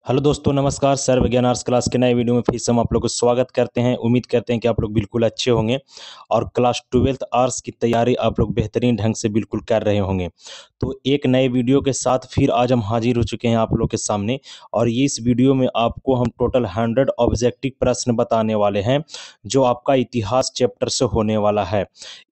Hello दोस्तों, नमस्कार। सर्व ज्ञान आर्ट्स क्लास के नए वीडियो में फिर से हम आप लोग को स्वागत करते हैं। उम्मीद करते हैं कि आप लोग बिल्कुल अच्छे होंगे और क्लास 12th आर्ट्स की तैयारी आप लोग बेहतरीन ढंग से बिल्कुल कर रहे होंगे। तो एक नए वीडियो के साथ फिर आज हम हाजिर हो चुके हैं आप लोग के सामने, और ये इस वीडियो में आपको हम टोटल 100 ऑब्जेक्टिव प्रश्न बताने वाले हैं जो आपका इतिहास चैप्टर से होने वाला है।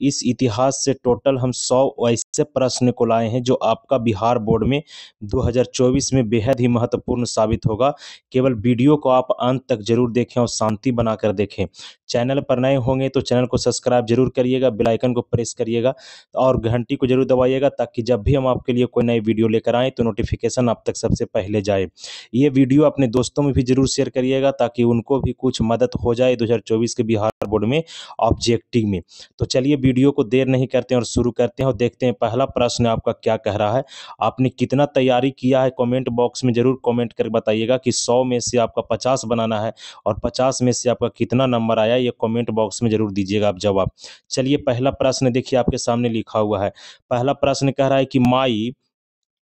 इस इतिहास से टोटल हम 100 ऐसे प्रश्न को लाए हैं जो आपका बिहार बोर्ड में 2024 में बेहद ही महत्वपूर्ण साबित होगा। केवल वीडियो को आप अंत तक जरूर देखें और शांति बनाकर देखें। चैनल पर नए होंगे तो चैनल को सब्सक्राइब जरूर करिएगा, बेल आइकन को प्रेस करिएगा और घंटी को जरूर दबाइएगा, ताकि जब भी हम आपके लिए कोई नई वीडियो लेकर आएँ तो नोटिफिकेशन आप तक सबसे पहले जाए। ये वीडियो अपने दोस्तों में भी जरूर शेयर करिएगा ताकि उनको भी कुछ मदद हो जाए 2024 के बिहार बोर्ड में ऑब्जेक्टिव में। तो चलिए वीडियो को देर नहीं करते हैं और शुरू करते हैं और देखते हैं पहला प्रश्न आपका क्या कह रहा है। आपने कितना तैयारी किया है कमेंट बॉक्स में जरूर कमेंट कर बताइएगा कि 100 में से आपका 50 बनाना है और 50 में से आपका कितना नंबर आया, ये कमेंट बॉक्स में जरूर दीजिएगा आप जवाब। चलिए पहला प्रश्न देखिए, आपके सामने लिखा हुआ है। पहला प्रश्न कह रहा है कि माई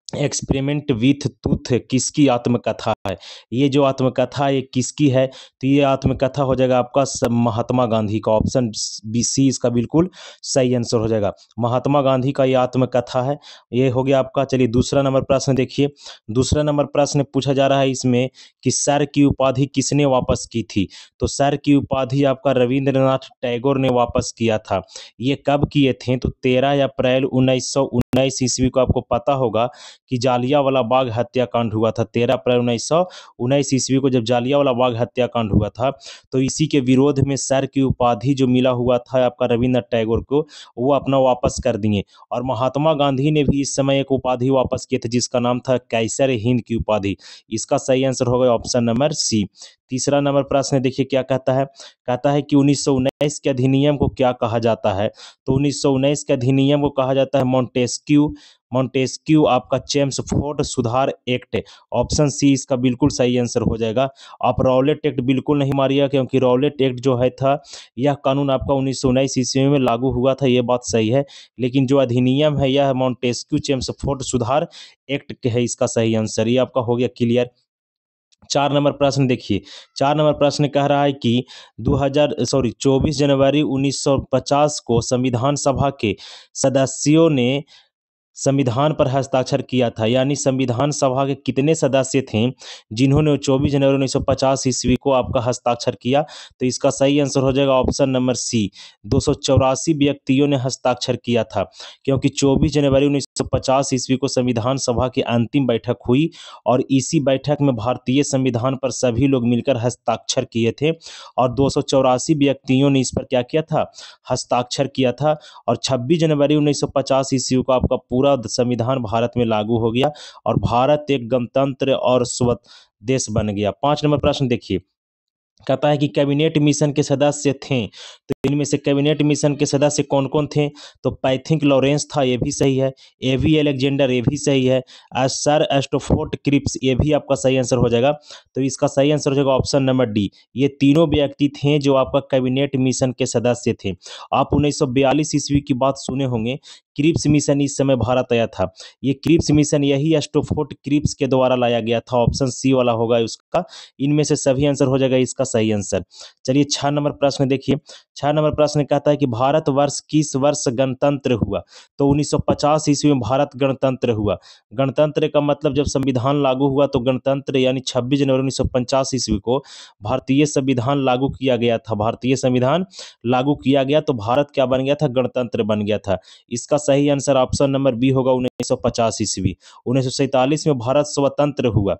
एक्सपेरिमेंट विथ टूथ किसकी आत्मकथा है। ये जो आत्मकथा ये किसकी है, तो ये आत्मकथा हो जाएगा आपका महात्मा गांधी का। ऑप्शन बी सी इसका बिल्कुल सही आंसर हो जाएगा। महात्मा गांधी का ये आत्मकथा है, ये हो गया आपका। चलिए दूसरा नंबर प्रश्न देखिए। दूसरा नंबर प्रश्न पूछा जा रहा है इसमें कि सर की उपाधि किसने वापस की थी। तो सर की उपाधि आपका रविंद्रनाथ टैगोर ने वापस किया था। ये कब किए थे, तो 13 अप्रैल 1919 ईस्वी को। आपको पता होगा कि जालियांवाला बाग हत्याकांड हुआ था 13 अप्रैल 1919 ईस्वी को। जब जालियांवाला बाग हत्याकांड हुआ था तो इसी के विरोध में सर की उपाधि जो मिला हुआ था आपका रविंद्रनाथ टैगोर को, वो अपना वापस कर दिए। और महात्मा गांधी ने भी इस समय एक उपाधि वापस किए थे जिसका नाम था कैसर हिंद की उपाधि। इसका सही आंसर होगा ऑप्शन नंबर सी। तीसरा नंबर प्रश्न देखिए क्या कहता है। कहता है कि 1919 के अधिनियम को क्या कहा जाता है। तो 1919 के अधिनियम को कहा जाता है मॉन्टेस्क्यू आपका चेम्सफोर्ड सुधार एक्ट। ऑप्शन सी इसका बिल्कुल सही आंसर हो जाएगा। आप रॉलेट एक्ट बिल्कुल नहीं मारिएगा, क्योंकि रॉलेट एक्ट जो है था यह कानून आपका 1919 ईस्वी में लागू हुआ था, ये बात सही है। लेकिन जो अधिनियम है यह मॉन्टेस्क्यू चेम्सफोर्ड सुधार एक्ट है इसका सही आंसर। ये आपका हो गया क्लियर। 4 नंबर प्रश्न देखिए। 4 नंबर प्रश्न कह रहा है कि 24 जनवरी 1950 को संविधान सभा के सदस्यों ने संविधान पर हस्ताक्षर किया था। यानी संविधान सभा के कितने सदस्य थे जिन्होंने 24 जनवरी 1950 ईस्वी को आपका हस्ताक्षर किया। तो इसका सही आंसर हो जाएगा ऑप्शन नंबर सी। 284 व्यक्तियों ने हस्ताक्षर किया था, क्योंकि 24 जनवरी 1950 ईस्वी को संविधान सभा की अंतिम बैठक हुई और इसी बैठक में भारतीय संविधान पर सभी लोग मिलकर हस्ताक्षर किए थे। और 284 व्यक्तियों ने इस पर क्या किया था, हस्ताक्षर किया था। और 26 जनवरी 1950 ईस्वी को आपका पूरा संविधान भारत में लागू हो गया और भारत एक गणतंत्र और स्वतंत्र देश बन गया। 5 नंबर प्रश्न देखिए। कहता है कि कैबिनेट मिशन के सदस्य थे, तो इनमें से कैबिनेट मिशन के सदस्य कौन कौन थे। तो पैथिक लॉरेंस था, ये भी सही है। एवी अलेक्जेंडर, ये भी सही है। सर एस्टोफोर्ड क्रिप्स, ये भी आपका सही आंसर हो जाएगा। तो इसका सही आंसर हो जाएगा ऑप्शन नंबर डी। ये तीनों व्यक्ति थे जो आपका कैबिनेट मिशन के सदस्य थे। आप 1942 ईस्वी की बात सुने होंगे। क्रिप्स मिशन इस समय भारत आया था। ये क्रिप्स मिशन यही एस्टोफोर्ड क्रिप्स के द्वारा लाया गया था। ऑप्शन सी वाला होगा उसका। इनमें से सभी आंसर हो जाएगा इसका सही आंसर। चलिए 6 नंबर प्रश्न देखिए। 6 नंबर प्रश्न कहता है कि भारतवर्ष किस वर्ष गणतंत्र हुआ। तो 1950 ईस्वी में भारत गणतंत्र हुआ। गणतंत्र का मतलब जब संविधान लागू हुआ तो गणतंत्र यानी 26 जनवरी 1950 ईस्वी को भारतीय संविधान लागू किया गया था। भारतीय संविधान लागू किया गया तो भारत क्या बन गया था, गणतंत्र बन गया था। इसका सही आंसर ऑप्शन नंबर बी होगा 1950 ईस्वी। 1947 में भारत स्वतंत्र हुआ,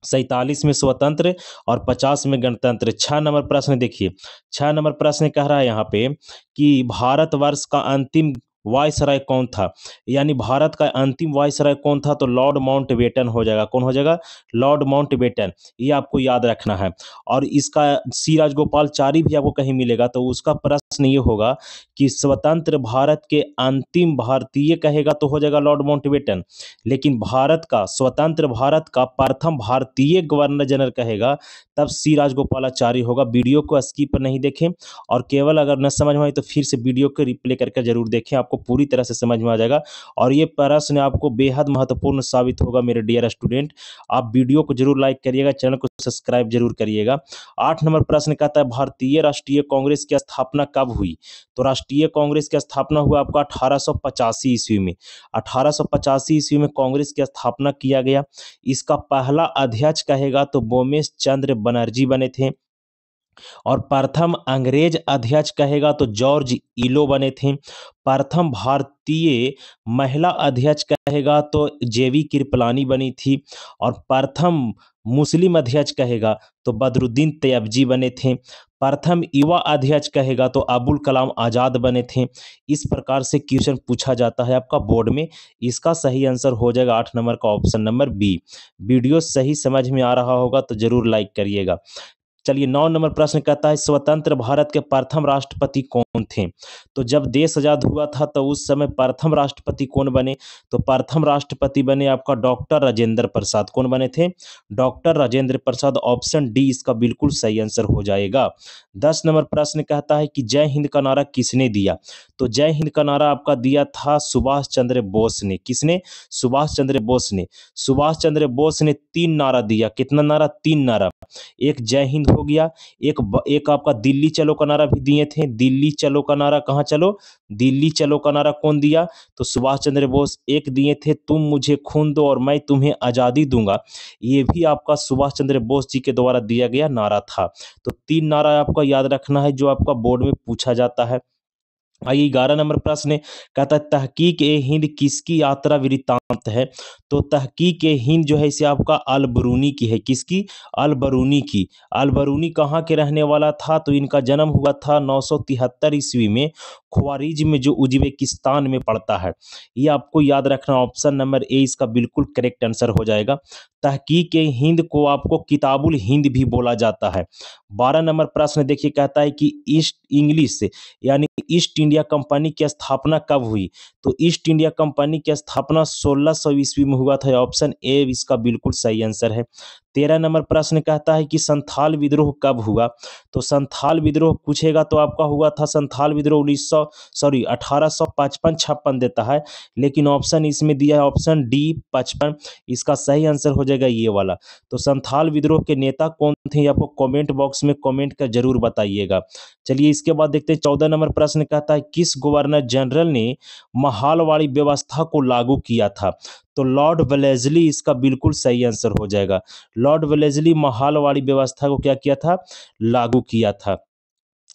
47 में स्वतंत्र और 50 में गणतंत्र। 6 नंबर प्रश्न देखिए। 6 नंबर प्रश्न कह रहा है यहाँ पे कि भारतवर्ष का अंतिम वायसराय कौन था। यानी भारत का अंतिम वायसराय कौन था, तो लॉर्ड माउंटबेटन हो जाएगा। कौन हो जाएगा, लॉर्ड माउंटबेटन। ये आपको याद रखना है। और इसका सी राजगोपालचारी भी आपको कहीं मिलेगा तो उसका प्रश्न ये होगा कि स्वतंत्र भारत के अंतिम भारतीय कहेगा तो हो जाएगा लॉर्ड माउंटबेटन। लेकिन भारत का स्वतंत्र भारत का प्रथम भारतीय गवर्नर जनरल कहेगा तब सी राजगोपालाचारी होगा। वीडियो को स्किप नहीं देखें और केवल अगर न समझ में आए तो फिर से वीडियो को रिप्ले करके जरूर देखें, आपको पूरी तरह से समझ में आ जाएगा और ये प्रश्न आपको बेहद महत्वपूर्ण साबित होगा मेरे डियर स्टूडेंट। आप वीडियो को जरूर लाइक करिएगा, चैनल को सब्सक्राइब जरूर करिएगा। 8 नंबर प्रश्न कहता है भारतीय राष्ट्रीय कांग्रेस की स्थापना कब हुई? तो राष्ट्रीय कांग्रेस की स्थापना हुआ आपका 1885 ईस्वी में। 1885 ईस्वी में कांग्रेस की स्थापना किया गया। इसका पहला अध्यक्ष कहेगा तो बोमेश चंद्र बनर्जी बने थे और प्रथम अंग्रेज अध्यक्ष कहेगा तो जॉर्ज इलो बने थे। प्रथम भारतीय महिला अध्यक्ष कहेगा तो जेवी कृपलानी बनी थी और प्रथम मुस्लिम अध्यक्ष कहेगा तो बदरुद्दीन तैयबजी बने थे। प्रथम युवा अध्यक्ष कहेगा तो अबुल कलाम आज़ाद बने थे। इस प्रकार से क्वेश्चन पूछा जाता है आपका बोर्ड में। इसका सही आंसर हो जाएगा 8 नंबर का ऑप्शन नंबर बी। वीडियो सही समझ में आ रहा होगा तो जरूर लाइक करिएगा। चलिए 9 नंबर प्रश्न कहता है स्वतंत्र भारत के प्रथम राष्ट्रपति कौन थे? तो जब देश आजाद हुआ था तो उस समय प्रथम राष्ट्रपति कौन बने? तो प्रथम राष्ट्रपति बने आपका डॉक्टर राजेंद्र प्रसाद। कौन बने थे? Doctor Rajendra Prasad. Option D इसका बिल्कुल सही आंसर हो जाएगा। 10 नंबर प्रश्न कहता है कि जय हिंद का नारा किसने दिया? तो जय हिंद का नारा आपका दिया था सुभाष चंद्र बोस ने। किसने? सुभाष चंद्र बोस ने। सुभाष चंद्र बोस ने 3 नारा दिया। कितना नारा? 3 नारा। एक जय हिंद हो गया, एक आपका दिल्ली चलो का नारा भी दिए थे। दिल्ली चलो का नारा, कहाँ चलो? दिल्ली चलो का नारा कौन दिया? तो सुभाष चंद्र बोस। एक दिए थे तुम मुझे खून दो और मैं तुम्हें आज़ादी दूंगा। ये भी आपका सुभाष चंद्र बोस जी के द्वारा दिया गया नारा था। तो 3 नारा आपका याद रखना है जो आपका बोर्ड में पूछा जाता है। आइए 11 नंबर प्रश्न कहता है तहकीक ए हिंद किसकी यात्रा वृत्तांत है? तो तहकीक ए हिंद जो है इसे आपका अल बरूनी की है। किसकी? अल बरूनी की। अल बरूनी कहाँ के रहने वाला था? तो इनका जन्म हुआ था 973 ईस्वी में ख्वारिज़्म में जो उज्बेकिस्तान में पड़ता है। ये आपको याद रखना। ऑप्शन नंबर ए इसका बिल्कुल करेक्ट आंसर हो जाएगा। तहकीक ए हिंद को आपको किताबुल हिंद भी बोला जाता है। 12 नंबर प्रश्न देखिए कहता है कि ईस्ट इंग्लिश यानी ईस्ट इंडिया कंपनी की स्थापना कब हुई? तो ईस्ट इंडिया कंपनी की स्थापना 1600 ईस्वी में हुआ था। ऑप्शन ए इसका बिल्कुल सही आंसर है। 13 नंबर प्रश्न कहता है कि संथाल विद्रोह कब हुआ? तो संथाल विद्रोह पूछेगा तो आपका हुआ था संथाल विद्रोह 1855-56 देता है, लेकिन ऑप्शन इसमें दिया है ऑप्शन डी 55। इसका सही आंसर हो जाएगा ये वाला। तो संथाल विद्रोह के नेता कौन थे आपको कमेंट बॉक्स में कमेंट कर जरूर बताइएगा। चलिए इसके बाद देखते हैं 14 नंबर प्रश्न कहता है किस गवर्नर जनरल ने महालवाड़ी व्यवस्था को लागू किया था? तो लॉर्ड वेलेस्ली इसका बिल्कुल सही आंसर हो जाएगा। लॉर्ड वेलेस्ली महालवाड़ी व्यवस्था को क्या किया था? लागू किया था।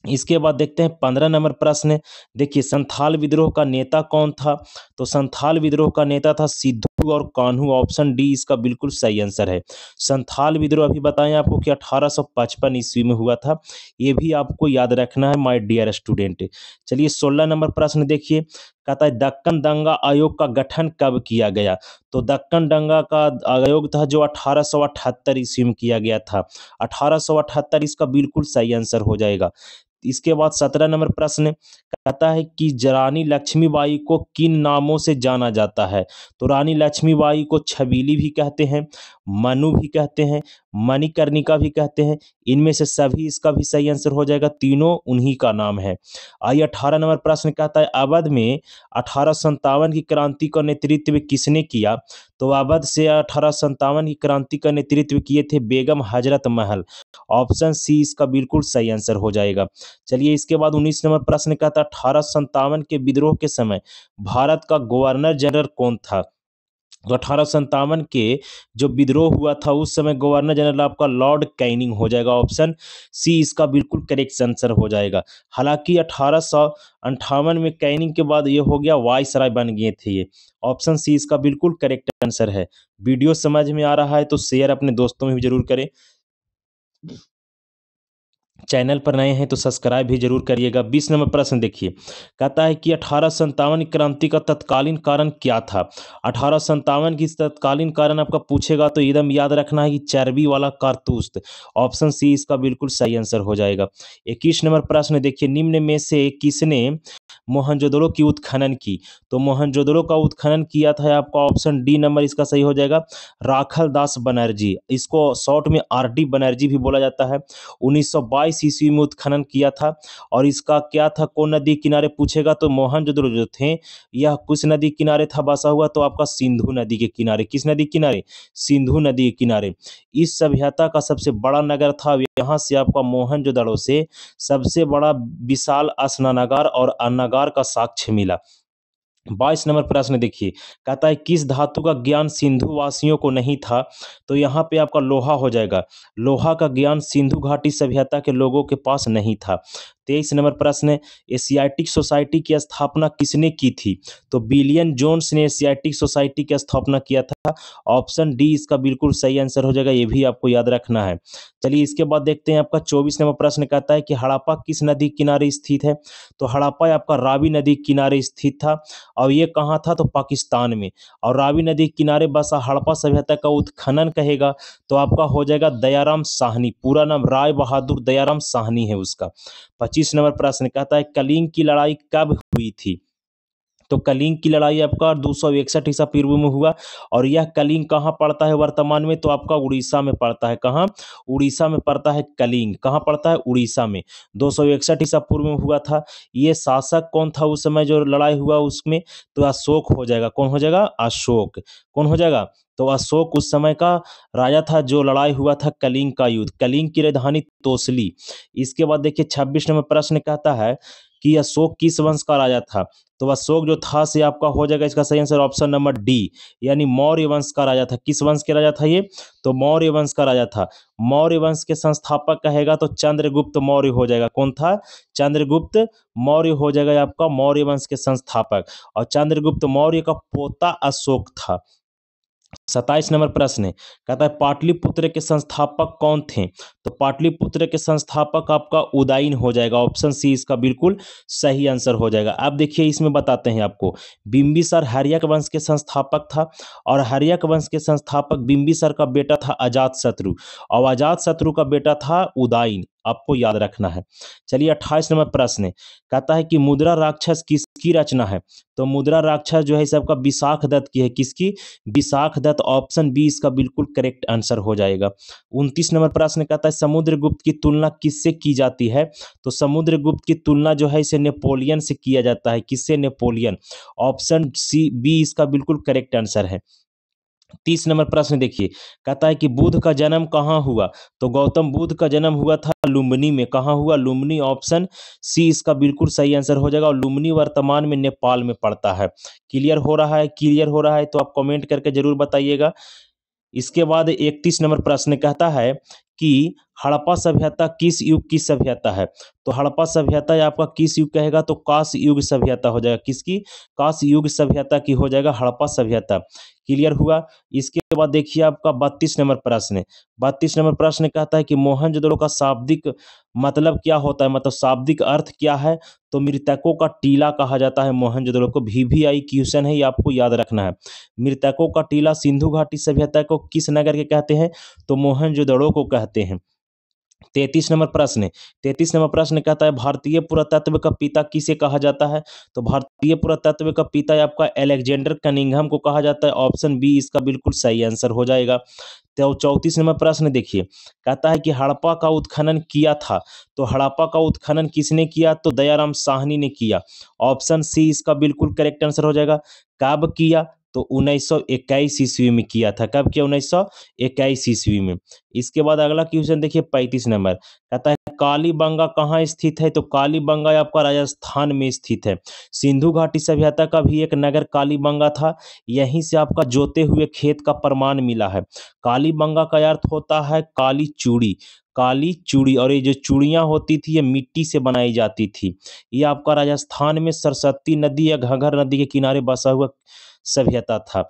इसके बाद देखते हैं 15 नंबर प्रश्न। देखिए संथाल विद्रोह का नेता कौन था? तो संथाल विद्रोह का नेता था सिद्धू और कान्हू। ऑप्शन डी इसका बिल्कुल सही आंसर है। संथाल विद्रोह अभी बताएं आपको कि 1855 ईस्वी में हुआ था। ये भी आपको याद रखना है माय डियर स्टूडेंट। चलिए 16 नंबर प्रश्न देखिए कहता है दक्कन दंगा आयोग का गठन कब किया गया? तो दक्कन दंगा का आयोग था जो 1878 ईस्वी में किया गया था। 1878 इसका बिल्कुल सही आंसर हो जाएगा। इसके बाद 17 नंबर प्रश्न कहता है कि रानी लक्ष्मीबाई को किन नामों से जाना जाता है? तो रानी लक्ष्मीबाई को छबीली भी कहते हैं, मनु भी कहते हैं, मणिकर्णिका भी कहते हैं। इनमें से सभी इसका भी सही आंसर हो जाएगा। तीनों उन्हीं का नाम है। आइए 18 नंबर प्रश्न कहता है अवध में 1857 की क्रांति का नेतृत्व किसने किया? तो अवध से 1857 की क्रांति का नेतृत्व किए थे बेगम हजरत महल। ऑप्शन सी इसका बिल्कुल सही आंसर हो जाएगा। चलिए इसके बाद 19 नंबर प्रश्न कहता है 1857 के विद्रोह के समय भारत का गवर्नर जनरल कौन था? तो 1857 के जो विद्रोह हुआ था उस समय गवर्नर जनरल आपका लॉर्ड कैनिंग हो जाएगा। ऑप्शन सी इसका बिल्कुल करेक्ट आंसर हो जाएगा। हालांकि 1858 में कैनिंग के बाद ये हो गया वायसराय बन गए थे ये। ऑप्शन सी इसका बिल्कुल करेक्ट आंसर है। वीडियो समझ में आ रहा है तो शेयर अपने दोस्तों में भी जरूर करें। चैनल पर नए हैं तो सब्सक्राइब भी जरूर करिएगा। 20 नंबर प्रश्न देखिए कहता है कि 1857 क्रांति का तत्कालीन कारण क्या था? 1857 की तत्कालीन कारण आपका पूछेगा तो एकदम याद रखना है कि चर्बी वाला कारतूस। ऑप्शन सी इसका बिल्कुल सही आंसर हो जाएगा। 21 नंबर प्रश्न देखिए निम्न में से किसने मोहनजोदड़ो की उत्खनन की? तो मोहनजोदड़ो का उत्खनन किया था आपका ऑप्शन डी नंबर इसका सही हो जाएगा राखल दास बनर्जी। इसको शॉर्ट में आरडी बनर्जी भी बोला जाता है। 1922 22 ईस्वी में उत्खनन किया था। और इसका क्या था, कौन नदी किनारे पूछेगा तो मोहनजोदड़ो जो थे यह किस नदी किनारे था बसा हुआ, तो आपका सिंधु नदी के किनारे। किस नदी किनारे? सिंधु नदी के किनारे। इस सभ्यता का सबसे बड़ा नगर था। यहाँ से आपका मोहनजोदड़ो से सबसे बड़ा विशाल स्नानागार और अन्नागार का साक्ष्य मिला। 22 नंबर प्रश्न देखिए, कहता है किस धातु का ज्ञान सिंधु वासियों को नहीं था, तो यहाँ पे आपका लोहा हो जाएगा। लोहा का ज्ञान सिंधु घाटी सभ्यता के लोगों के पास नहीं था। 23 नंबर प्रश्न, एशियाटिक सोसाइटी की स्थापना किसने की थी, तो विलियम जोन्स ने एशियाटिक सोसाइटी की स्थापना किया था। ऑप्शन डी इसका बिल्कुल सही आंसर हो जाएगा, ये भी आपको याद रखना है। चलिए इसके बाद देखते हैं आपका 24 नंबर प्रश्न कहता है कि हड़प्पा किस नदी किनारे स्थित है, तो हड़प्पा आपका रावी नदी किनारे स्थित था। और ये कहाँ था, तो पाकिस्तान में। और रावी नदी किनारे बसा हड़प्पा सभ्यता का उत्खनन कहेगा तो आपका हो जाएगा दयाराम साहनी। पूरा नाम राय बहादुर दयाराम साहनी है उसका। 25 नंबर प्रश्न कहता है कलिंग की लड़ाई कब हुई थी, तो कलिंग की लड़ाई आपका 261 ईसा पूर्व में हुआ। और यह कलिंग कहाँ पड़ता है वर्तमान में, तो आपका उड़ीसा में पड़ता है। कहाँ? उड़ीसा में पड़ता है कलिंग। कहाँ पड़ता है? उड़ीसा में। 261 ईसा पूर्व में हुआ था। ये शासक कौन था उस समय जो लड़ाई हुआ उसमें, तो अशोक हो जाएगा। कौन हो जाएगा? अशोक। कौन हो जाएगा? तो अशोक उस समय का राजा था जो लड़ाई हुआ था कलिंग का युद्ध। कलिंग की राजधानी तोसली। इसके बाद देखिए 26 नंबर प्रश्न कहता है कि अशोक किस वंश का राजा था, तो अशोक जो था से आपका हो जाएगा इसका सही आंसर ऑप्शन नंबर डी, यानी मौर्य वंश का राजा था। किस वंश के राजा था ये, तो मौर्य वंश का राजा था। मौर्य वंश के संस्थापक कहेगा तो चंद्रगुप्त मौर्य हो जाएगा। कौन था? चंद्रगुप्त मौर्य हो जाएगा आपका मौर्य वंश के संस्थापक। और चंद्रगुप्त मौर्य का पोता अशोक था। 27 नंबर प्रश्न है, कहता है पाटलिपुत्र के संस्थापक कौन थे, तो पाटलिपुत्र के संस्थापक आपका उदयन हो जाएगा। ऑप्शन सी इसका बिल्कुल सही आंसर हो जाएगा। अब देखिए इसमें बताते हैं आपको, बिंबिसार हर्यक वंश के संस्थापक था। और हर्यक वंश के संस्थापक बिंबिसार का बेटा था अजातशत्रु। और अजातशत्रु का बेटा था उदयन। आपको याद रखना है। चलिए 28 नंबर प्रश्न है, कहता है कि मुद्रा राक्षस किसकी रचना है, तो मुद्रा राक्षस जो है सबका विशाख दत्त की है। किसकी? विशाख दत्त। ऑप्शन बी इसका बिल्कुल करेक्ट आंसर हो जाएगा। 29 नंबर प्रश्न कहता है समुद्रगुप्त की तुलना किससे की जाती है, तो समुद्रगुप्त की तुलना जो है इसे नेपोलियन से किया जाता है। किससे? नेपोलियन। ऑप्शन सी बी इसका बिल्कुल करेक्ट आंसर है। 30 नंबर प्रश्न देखिए, कहता है कि बुद्ध का जन्म कहाँ हुआ, तो गौतम बुद्ध का जन्म हुआ था लुम्बिनी में। कहाँ हुआ? लुम्बिनी। ऑप्शन सी इसका बिल्कुल सही आंसर हो जाएगा। और लुम्बिनी वर्तमान में नेपाल में पड़ता है। क्लियर हो रहा है? क्लियर हो रहा है तो आप कमेंट करके जरूर बताइएगा। इसके बाद 31 नंबर प्रश्न कहता है कि हड़प्पा सभ्यता किस युग की सभ्यता है, तो हड़प्पा सभ्यता आपका किस युग कहेगा, तो कांस्य युग सभ्यता हो जाएगा। किसकी? कांस्य युग सभ्यता की हो जाएगा हड़प्पा सभ्यता। क्लियर हुआ? इसके बाद देखिए आपका 32 नंबर प्रश्न। 32 नंबर प्रश्न कहता है कि मोहनजोदड़ो का शाब्दिक मतलब क्या होता है, मतलब शाब्दिक अर्थ क्या है, तो मृतकों का टीला कहा जाता है मोहनजोदड़ो को। VVI क्वेश्चन है, ये आपको याद रखना है। मृतकों का टीला सिंधु घाटी सभ्यता को किस नगर के कहते हैं, तो मोहनजोदड़ो को कहते हैं। 33 नंबर प्रश्न। 33 नंबर प्रश्न कहता है भारतीय पुरातत्व का पिता किसे कहा जाता है, तो भारतीय पुरातत्व का पिता आपका अलेक्जेंडर कनिंघम को कहा जाता है। ऑप्शन बी इसका बिल्कुल सही आंसर हो जाएगा। तो 34 नंबर प्रश्न देखिए, कहता है कि हड़प्पा का उत्खनन किया था, तो हड़प्पा का उत्खनन किसने किया, तो दयाराम साहनी ने किया। ऑप्शन सी इसका बिल्कुल करेक्ट आंसर हो जाएगा। कब किया, तो 1921 ईस्वी में किया था। कब किया? 1921 ईस्वी में। इसके बाद अगला क्वेश्चन देखिए 35 नंबर, कहता है कालीबंगा कहाँ स्थित है, तो कालीबंगा आपका राजस्थान में स्थित है। सिंधु घाटी सभ्यता का भी एक नगर कालीबंगा था। यहीं से आपका जोते हुए खेत का प्रमाण मिला है। कालीबंगा का अर्थ होता है काली चूड़ी। काली चूड़ी। और ये जो चूड़ियाँ होती थी ये मिट्टी से बनाई जाती थी। ये आपका राजस्थान में सरस्वती नदी या घाघर नदी के किनारे बसा हुआ सभ्यता था।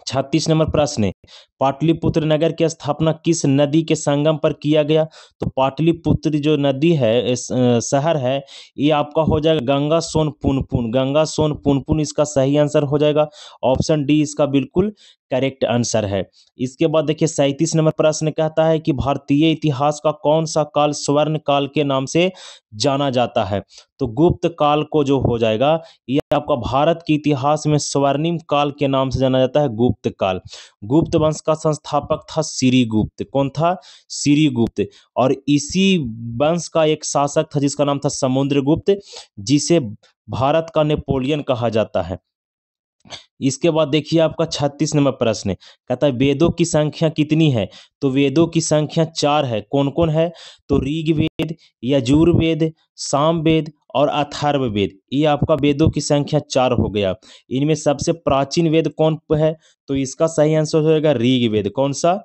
36 नंबर प्रश्न है, पाटलिपुत्र नगर की स्थापना किस नदी के संगम पर किया गया, तो पाटलिपुत्र जो नदी है शहर है ये आपका हो जाएगा गंगा सोन पुनपुन। गंगा सोन पुनपुन इसका सही आंसर हो जाएगा। ऑप्शन डी इसका बिल्कुल करेक्ट आंसर है। इसके बाद देखिए 37 नंबर प्रश्न कहता है कि भारतीय इतिहास का कौन सा काल स्वर्ण काल के नाम से जाना जाता है, तो गुप्त काल को जो हो जाएगा ये आपका भारत के इतिहास में स्वर्णिम काल के नाम से जाना जाता है। गुप्त काल। गुप्त गुप्त वंश का संस्थापक था श्रीगुप्त। कौन था? श्रीगुप्त। और इसी वंश का एक शासक था जिसका नाम था समुद्रगुप्त, जिसे भारत का नेपोलियन कहा जाता है। इसके बाद देखिए आपका 36 नंबर प्रश्न कहता है वेदों की संख्या कितनी है? तो वेदों की संख्या 4 है। कौन कौन है? तो ऋग्वेद, यजुर्वेद, सामवेद और अथर्ववेद। ये आपका वेदों की संख्या 4 हो गया। इनमें सबसे प्राचीन वेद कौन है? तो इसका सही आंसर हो जाएगा ऋग्वेद। कौन सा?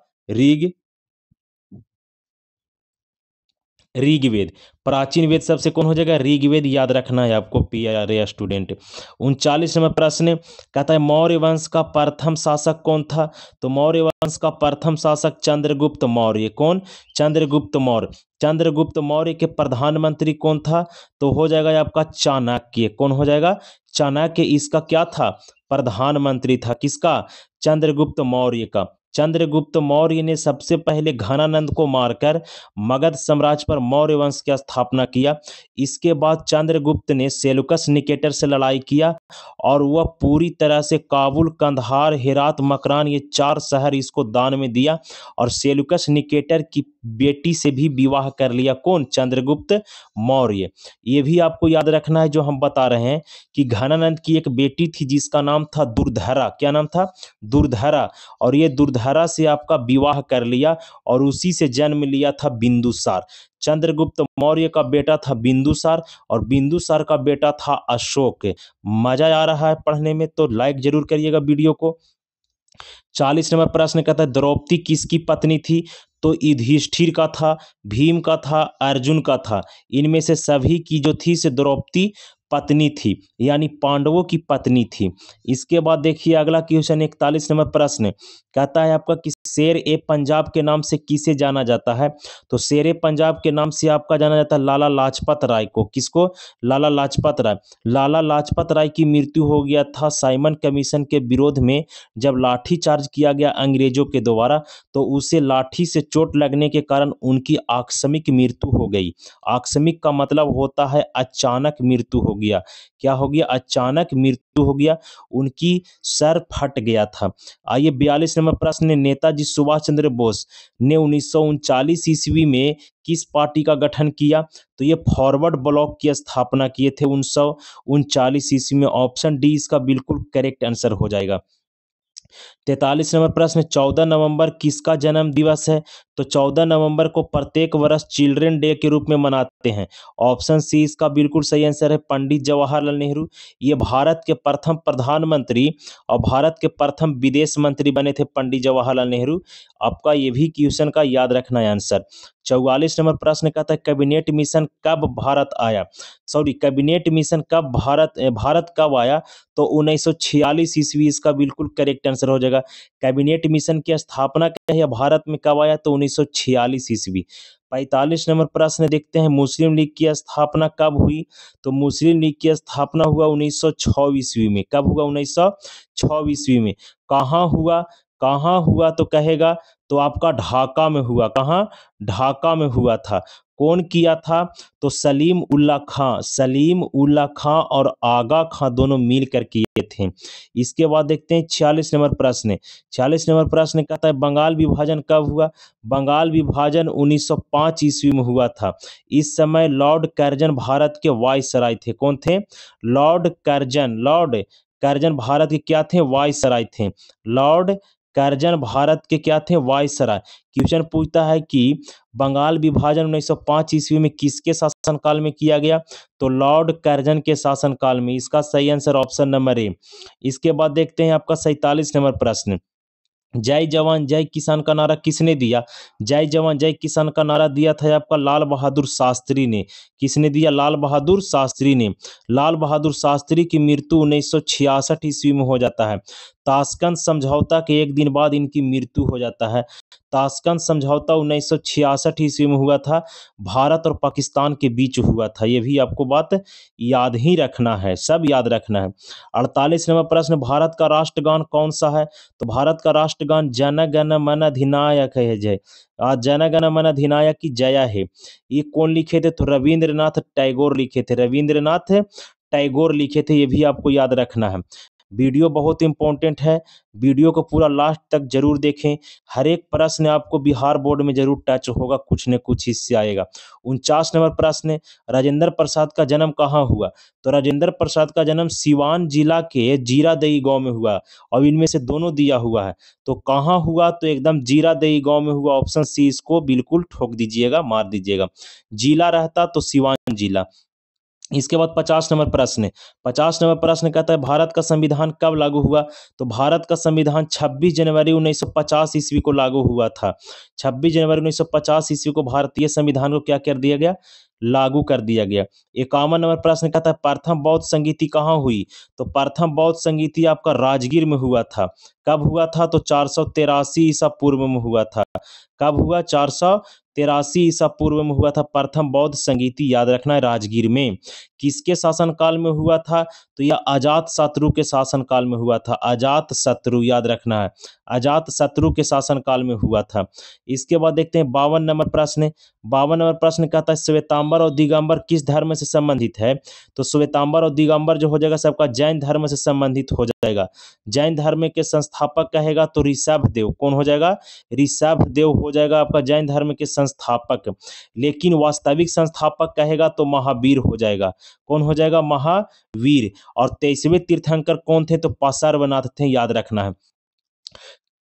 ऋग्वेद। प्राचीन वेद सबसे कौन हो जाएगा? ऋग्वेद। याद रखना है आपको प्यारे स्टूडेंट। 39 नंबर प्रश्न कहता है मौर्य वंश का प्रथम शासक कौन था? तो मौर्य वंश का प्रथम शासक चंद्रगुप्त मौर्य। कौन? चंद्रगुप्त मौर्य। चंद्रगुप्त मौर्य के प्रधानमंत्री कौन था? तो हो जाएगा आपका चाणक्य। कौन हो जाएगा? चाणक्य इसका क्या था? प्रधानमंत्री था। किसका? चंद्रगुप्त मौर्य का। चंद्रगुप्त मौर्य ने सबसे पहले घनानंद को मारकर मगध साम्राज्य पर मौर्य वंश की स्थापना किया। इसके बाद चंद्रगुप्त ने सेल्यूकस निकेटर से लड़ाई किया और वह पूरी तरह से काबुल, कंधार, हेरात, मकरान ये 4 शहर इसको दान में दिया और सेल्यूकस निकेटर की बेटी से भी विवाह कर लिया। कौन? चंद्रगुप्त मौर्य। ये भी आपको याद रखना है जो हम बता रहे हैं कि घनानंद की एक बेटी थी जिसका नाम था दुर्धरा। क्या नाम था? दुर्धरा। और ये दुर्धरा से आपका विवाह कर लिया और उसी से जन्म लिया था बिंदुसार। चंद्रगुप्त मौर्य का बेटा था बिंदुसार और बिंदुसार का बेटा था अशोक। मजा आ रहा है पढ़ने में तो लाइक जरूर करिएगा वीडियो को। 40 नंबर प्रश्न कहता है द्रौपदी किसकी पत्नी थी? तो युधिष्ठिर का था, भीम का था, अर्जुन का था। इनमें से सभी की जो थी से द्रौपदी पत्नी थी, यानी पांडवों की पत्नी थी। इसके बाद देखिए अगला क्वेश्चन 41 नंबर प्रश्न कहता है आपका कि शेर ए पंजाब के नाम से किसे जाना जाता है? तो शेर ए पंजाब के नाम से आपका जाना जाता है लाला लाजपत राय को। किसको? लाला लाजपत राय। लाला लाजपत राय की मृत्यु हो गया था साइमन कमीशन के विरोध में, जब लाठी चार्ज किया गया अंग्रेजों के द्वारा तो उसे लाठी से चोट लगने के कारण उनकी आकस्मिक मृत्यु हो गई। आकस्मिक का मतलब होता है अचानक मृत्यु हो गया। क्या हो गया? अचानक मृत्यु हो गया। उनकी सर फट गया था। आइए 42 नंबर प्रश्न नेताजी सुभाष चंद्र बोस ने 1939 ईस्वी में किस पार्टी का गठन किया? तो ये फॉरवर्ड ब्लॉक की स्थापना किए थे 1939 ईस्वी में। ऑप्शन डी इसका बिल्कुल करेक्ट आंसर हो जाएगा। 43 नंबर प्रश्न 14 नवंबर किसका जन्म दिवस है? तो 14 नवंबर को प्रत्येक वर्ष चिल्ड्रन डे के रूप में मनाते हैं। ऑप्शन सी इसका बिल्कुल सही आंसर है पंडित जवाहरलाल नेहरू। ये भारत के प्रथम प्रधानमंत्री और भारत के प्रथम विदेश मंत्री बने थे पंडित जवाहरलाल नेहरू। आपका ये भी क्वेश्चन का याद रखना है आंसर। 44 नंबर प्रश्न कहता है कैबिनेट मिशन कब भारत आया? कैबिनेट मिशन कब भारत कब आया? तो 1946 ईस्वी इसका बिल्कुल करेक्ट आंसर हो जाएगा। कैबिनेट मिशन की स्थापना क्या है भारत में कब आया? तो 1946 ईस्वी। 45 नंबर प्रश्न देखते हैं मुस्लिम लीग की स्थापना कब हुई? तो मुस्लिम लीग की स्थापना हुआ 1906 ईस्वी में। कब हुआ? 1906 ईस्वी में। कहाँ हुआ? कहाँ हुआ तो कहेगा तो आपका ढाका में हुआ। कहाँ? ढाका में हुआ था। कौन किया था? तो सलीम उल्ला खां। सलीम उल्ला खां और आगा खां दोनों मिलकर किए थे। इसके बाद देखते हैं 46 नंबर प्रश्न। 46 नंबर प्रश्न कहता है बंगाल विभाजन कब हुआ? बंगाल विभाजन 1905 ईस्वी में हुआ था। इस समय लॉर्ड कर्जन भारत के वायसराय थे। कौन थे? Lord Curzon. Lord Curzon Bharat के क्या थे? वायसराय थे। लॉर्ड कर्जन भारत के क्या थे? वायसराय। क्वेश्चन पूछता है कि बंगाल विभाजन 1905 ईस्वी में किसके शासनकाल में किया गया? तो लॉर्ड कर्जन के शासनकाल में। इसका सही आंसर ऑप्शन नंबर ए। इसके बाद देखते हैं आपका 47 नंबर प्रश्न। जय जवान जय किसान का नारा किसने दिया? जय जवान जय किसान का नारा दिया था आपका लाल बहादुर शास्त्री ने। किसने दिया? लाल बहादुर शास्त्री ने। लाल बहादुर शास्त्री की मृत्यु 1966 ईस्वी में हो जाता है। ताशकंद समझौता के एक दिन बाद इनकी मृत्यु हो जाता है। ताशकंद समझौता 1966 ईस्वी में हुआ था। भारत और पाकिस्तान के बीच हुआ था। ये भी आपको बात याद ही रखना है, सब याद रखना है। 48 नंबर प्रश्न भारत का राष्ट्रगान कौन सा है? तो भारत का राष्ट्रगान जन गण मन अधिनायक है जय। जन गण मन अधिनायक की जया है। ये कौन लिखे थे? तो रविंद्रनाथ टैगोर लिखे थे। रविंद्रनाथ टैगोर लिखे थे। ये भी आपको याद रखना है। वीडियो बहुत इंपॉर्टेंट है, वीडियो को पूरा लास्ट तक जरूर देखें। हर एक प्रश्न आपको बिहार बोर्ड में जरूर टच होगा, कुछ न कुछ इससे आएगा। 49 नंबर प्रश्न, राजेंद्र प्रसाद का जन्म कहाँ हुआ? तो राजेंद्र प्रसाद का जन्म सिवान जिला के जीरादेई गांव में हुआ, और इनमें से दोनों दिया हुआ है। तो कहाँ हुआ? तो एकदम जीरादेई गांव में हुआ। ऑप्शन सी इसको बिल्कुल ठोक दीजिएगा, मार दीजिएगा। जिला रहता तो सिवान जिला। इसके बाद 50 नंबर प्रश्न, 50 नंबर प्रश्न कहता है भारत का संविधान कब लागू हुआ? तो भारत का संविधान 26 जनवरी 1950 ईस्वी को लागू हुआ था। 26 जनवरी 1950 ईस्वी को भारतीय संविधान को क्या कर दिया गया? लागू कर दिया गया। 51 नंबर प्रश्न कहता है प्रथम बौद्ध संगीति कहाँ हुई? तो प्रथम बौद्ध संगीति आपका राजगीर में हुआ था। कब हुआ था? तो 483 ईसा पूर्व में हुआ था। कब हुआ? 483 ईसा पूर्व में हुआ था प्रथम बौद्ध संगीति, याद रखना है, राजगीर में। किसके शासनकाल में हुआ था? तो यह अजात शत्रु के शासनकाल में हुआ था। अजात शत्रु, याद रखना है, अजात शत्रु के शासनकाल में हुआ था। इसके बाद देखते हैं 52 नंबर प्रश्न। 52 नंबर प्रश्न कहता है श्वेतांबर और दिगंबर किस धर्म से संबंधित है? तो श्वेतांबर और दिगंबर जो हो जाएगा सबका जैन धर्म से संबंधित हो जाएगा। जैन धर्म के संस्थापक कहेगा तो ऋषभ देव। कौन हो जाएगा? ऋषभ देव हो जाएगा आपका जैन धर्म के संस्थापक। लेकिन वास्तविक संस्थापक कहेगा तो महावीर हो जाएगा। कौन हो जाएगा? महावीर। और 23वें तीर्थंकर कौन थे? तो पार्श्वनाथ थे, याद रखना है।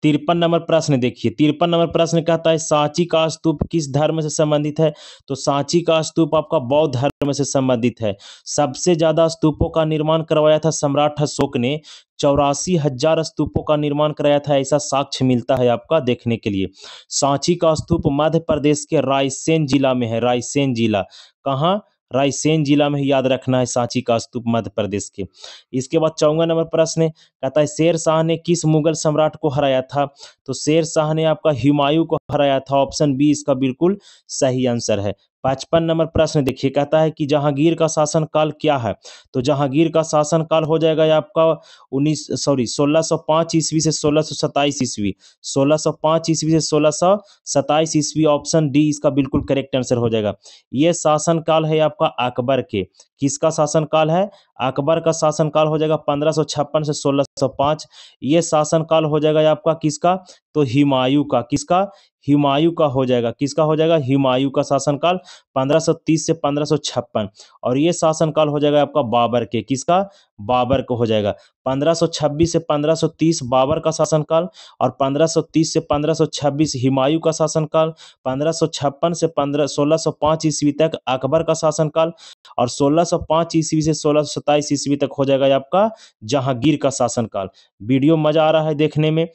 53 नंबर प्रश्न देखिए, 53 नंबर प्रश्न कहता है सांची का स्तूप किस धर्म से संबंधित है? तो सांची का स्तूप आपका बौद्ध धर्म से संबंधित है। सबसे ज्यादा स्तूपों का निर्माण करवाया था सम्राट अशोक ने, 84,000 स्तूपों का निर्माण कराया था, ऐसा साक्ष्य मिलता है आपका देखने के लिए। सांची का स्तूप मध्य प्रदेश के रायसेन जिला में है। रायसेन जिला कहाँ? रायसेन जिला में ही, याद रखना है, सांची का स्तूप मध्य प्रदेश के। इसके बाद 54 नंबर प्रश्न कहता है शेर शाह ने किस मुगल सम्राट को हराया था? तो शेर शाह ने आपका हुमायूं को हराया था। ऑप्शन बी इसका बिल्कुल सही आंसर है। 55 नंबर प्रश्न देखिए, कहता है कि जहांगीर का शासनकाल क्या है? तो जहांगीर का शासनकाल हो जाएगा ये आपका 1605 ईस्वी से 1627 ईस्वी। 1605 ईस्वी से 1627 ईस्वी, ऑप्शन डी इसका बिल्कुल करेक्ट आंसर हो जाएगा। ये शासनकाल है आपका अकबर के। किसका शासनकाल है? अकबर का शासनकाल हो जाएगा 1556 से 1605। ये शासनकाल हो जाएगा आपका किसका? तो हुमायूं का। किसका? हुमायूं का हो जाएगा। किसका हो जाएगा? हुमायूं का शासनकाल 1530 से 1556। और ये शासनकाल हो जाएगा आपका बाबर के। किसका? बाबर को हो जाएगा। 1526 से 1530 बाबर का शासनकाल, और 1530 से 1526 हुमायूं का शासनकाल, 1556 से 1605 ईस्वी तक अकबर का शासनकाल, और 1605 ईस्वी से 1627 ईस्वी तक हो जाएगा आपका जहांगीर का शासनकाल। वीडियो मजा आ रहा है देखने में?